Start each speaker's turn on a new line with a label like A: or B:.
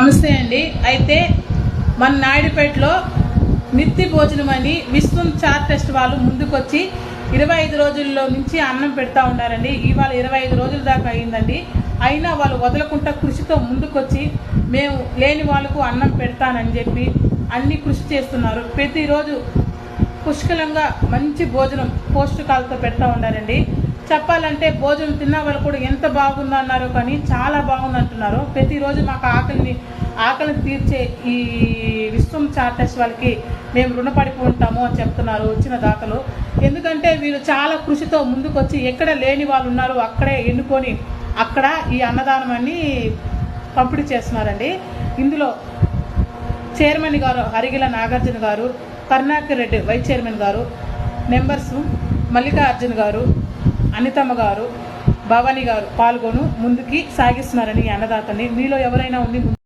A: నమస్తే అండి. అయితే మన నాయుడుపేటలో నిత్య భోజనం అని విశ్వం చారిటెస్ట్ వాళ్ళు ముందుకొచ్చి 25 రోజుల్లో నుంచి అన్నం పెడతా ఉన్నారండి. ఇవాళ 25 రోజుల దాకా అయిందండి. అయినా వాళ్ళు వదలకుండా కృషితో ముందుకొచ్చి మేము లేని వాళ్ళకు అన్నం పెడతానని చెప్పి అన్ని కృషి చేస్తున్నారు. ప్రతిరోజు పుష్కలంగా మంచి భోజనం పౌష్టికాలతో పెడతా ఉన్నారండి. చెప్పాలంటే భోజనం తిన్న వాళ్ళు కూడా ఎంత బాగుందో అన్నారో కానీ చాలా బాగుంది అంటున్నారు. ప్రతిరోజు మాకు ఆకలిని తీర్చే ఈ విశ్వం చారిటెస్ట్ వాళ్ళకి మేము రుణపడిపోతాము అని చెప్తున్నారు వచ్చిన దాతలు. ఎందుకంటే వీళ్ళు చాలా కృషితో ముందుకొచ్చి ఎక్కడ లేని వాళ్ళు ఉన్నారో అక్కడే ఎన్నుకొని అక్కడ ఈ అన్నదానం అని పంపిణీ చేస్తున్నారండి. ఇందులో చైర్మన్ గారు హరిగిల నాగార్జున గారు, కరుణాకర్ రెడ్డి వైస్ చైర్మన్ గారు, మెంబర్స్ మల్లికార్జున గారు, అనితమ్మ గారు, భవానీ గారు పాల్గొని ముందుకి సాగిస్తున్నారని అన్నదాతని. మీలో ఎవరైనా ఉండి